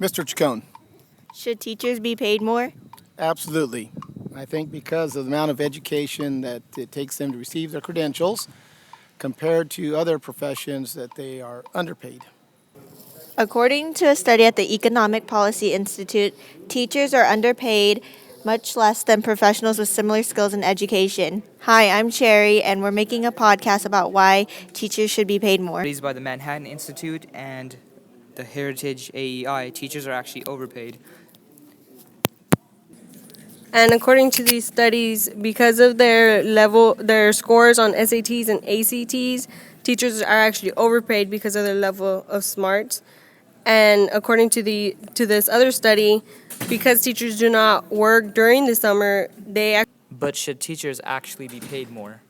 Mr. Chacon. Should teachers be paid more? Absolutely. I think because of the amount of education that it takes them to receive their credentials compared to other professions that they are underpaid. According to a study at the Economic Policy Institute, teachers are underpaid much less than professionals with similar skills in education. Hi, I'm Cherry, and we're making a podcast about why teachers should be paid more. Studies by the Manhattan Institute and the Heritage AEI, teachers are actually overpaid. And according to these studies, because of their scores on SATs and ACTs, teachers are actually overpaid because of their level of smarts. And according to this other study, because teachers do not work during the summer, But should teachers actually be paid more?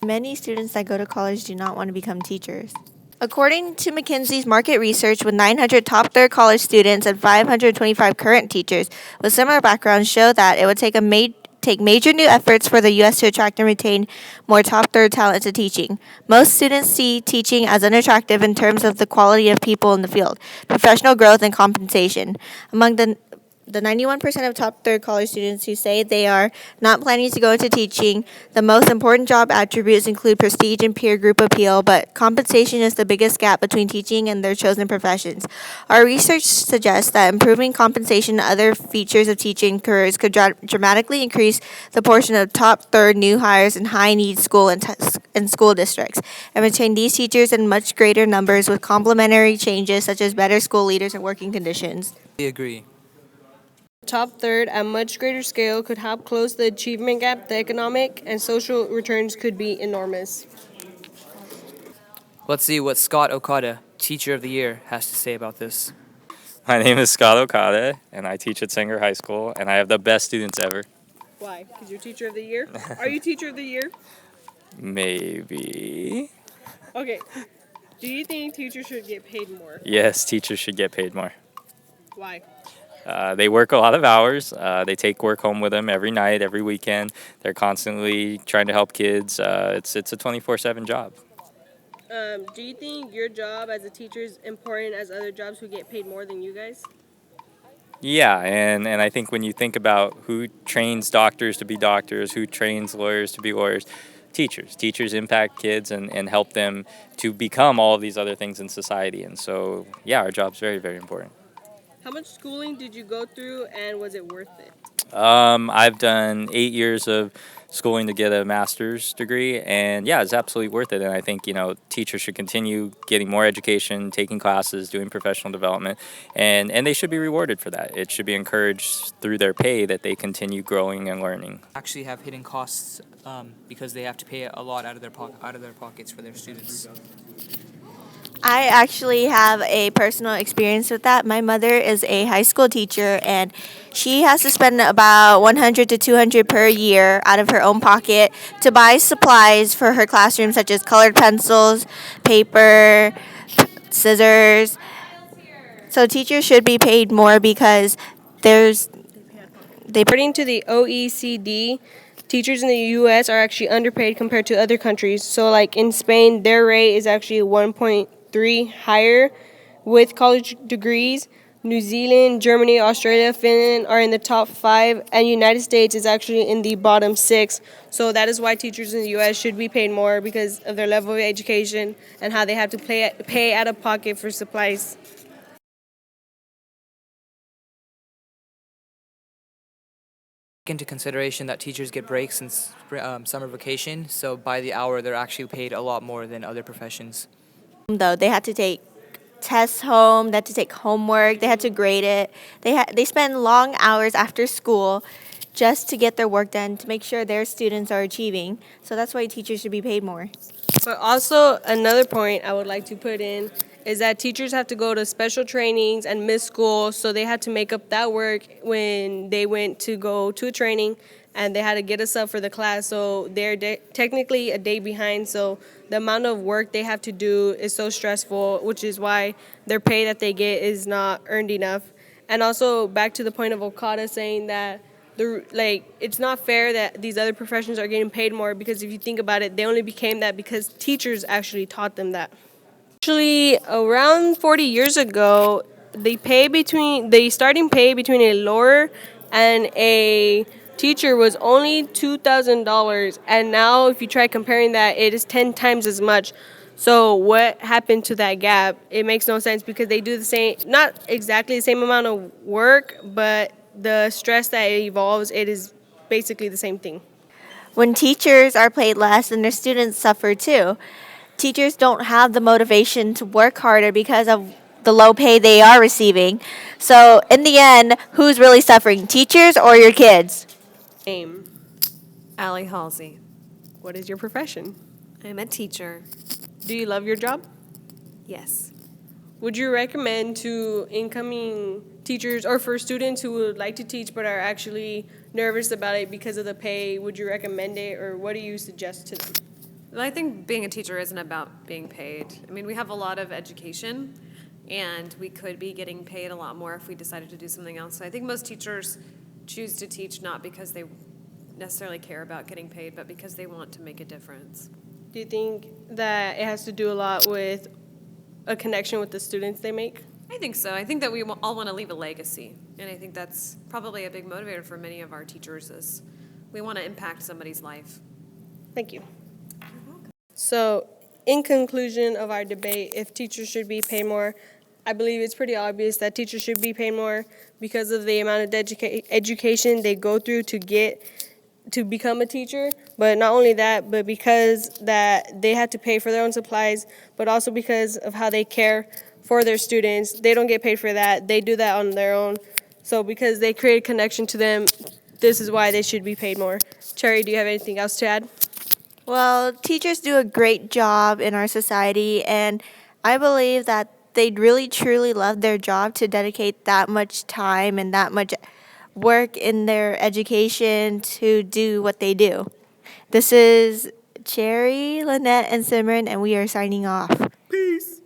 Many students that go to college do not want to become teachers. According to McKinsey's market research, with 900 top third college students and 525 current teachers with similar backgrounds, show that it would take major new efforts for the U.S. to attract and retain more top third talent to teaching. Most students see teaching as unattractive in terms of the quality of people in the field, professional growth, and compensation. Among the 91% of top third college students who say they are not planning to go into teaching, the most important job attributes include prestige and peer group appeal, but compensation is the biggest gap between teaching and their chosen professions. Our research suggests that improving compensation and other features of teaching careers could dramatically increase the portion of top third new hires in high-need school and school districts, and retain these teachers in much greater numbers with complementary changes such as better school leaders and working conditions. We agree. top third at much greater scale could help close the achievement gap. The economic and social returns could be enormous. Let's see what Scott Okada, Teacher of the Year, has to say about this. My name is Scott Okada, and I teach at Sanger High School, and I have the best students ever. Why? Because you're teacher of the year? Are you teacher of the year? Maybe. Okay. Do you think teachers should get paid more? Yes, teachers should get paid more. Why? They work a lot of hours. They take work home with them every night, every weekend. They're constantly trying to help kids. It's a 24/7 job. Do you think your job as a teacher is important as other jobs who get paid more than you guys? Yeah, and I think when you think about who trains doctors to be doctors, who trains lawyers to be lawyers, teachers. Teachers impact kids and help them to become all of these other things in society. And so, yeah, our job's very, very important. How much schooling did you go through, and was it worth it? I've done 8 years of schooling to get a master's degree, and yeah, it's absolutely worth it. And I think, teachers should continue getting more education, taking classes, doing professional development, and they should be rewarded for that. It should be encouraged through their pay that they continue growing and learning. Actually have hidden costs because they have to pay a lot out of their pockets for their students. I actually have a personal experience with that. My mother is a high school teacher, and she has to spend about 100 to 200 per year out of her own pocket to buy supplies for her classroom, such as colored pencils, paper, scissors. So teachers should be paid more because According to the OECD, teachers in the U.S. are actually underpaid compared to other countries. So, like in Spain, their rate is actually 1.3 higher with college degrees. New Zealand, Germany, Australia, Finland are in the top 5, and United States is actually in the bottom 6. So that is why teachers in the U.S. should be paid more because of their level of education and how they have to pay out of pocket for supplies. Into consideration that teachers get breaks in summer vacation, so by the hour they're actually paid a lot more than other professions. though they had to take tests home, they had to take homework, they had to grade it. They spend long hours after school just to get their work done to make sure their students are achieving. So that's why teachers should be paid more. But also another point I would like to put in is that teachers have to go to special trainings and miss school, so they had to make up that work when they went to go to a training, and they had to get us up for the class, so they're technically a day behind. So the amount of work they have to do is so stressful, which is why their pay that they get is not earned enough. And also back to the point of Okada saying that it's not fair that these other professions are getting paid more, because if you think about it, they only became that because teachers actually taught them that. Actually, around 40 years ago, the starting pay between a lawyer and a teacher was only $2,000, and now if you try comparing that, it is 10 times as much. So what happened to that gap? It makes no sense because they do the same, not exactly the same amount of work, but the stress that it evolves, it is basically the same thing. When teachers are paid less, then their students suffer too. Teachers don't have the motivation to work harder because of the low pay they are receiving. So, in the end, who's really suffering, teachers or your kids? Name. Allie Halsey. What is your profession? I'm a teacher. Do you love your job? Yes. Would you recommend to incoming teachers or for students who would like to teach but are actually nervous about it because of the pay, would you recommend it or what do you suggest to them? Well, I think being a teacher isn't about being paid. I mean, we have a lot of education, and we could be getting paid a lot more if we decided to do something else. So I think most teachers choose to teach not because they necessarily care about getting paid, but because they want to make a difference. Do you think that it has to do a lot with a connection with the students they make? I think so. I think that we all want to leave a legacy, and I think that's probably a big motivator for many of our teachers is we want to impact somebody's life. Thank you. So, in conclusion of our debate, if teachers should be paid more, I believe it's pretty obvious that teachers should be paid more because of the amount of education they go through to become a teacher. But not only that, but because that they have to pay for their own supplies, but also because of how they care for their students. They don't get paid for that. They do that on their own. So because they create a connection to them, this is why they should be paid more. Cherry, do you have anything else to add? Well, teachers do a great job in our society, and I believe that they'd really truly love their job to dedicate that much time and that much work in their education to do what they do. This is Cherry, Lynette, and Simran, and we are signing off. Peace.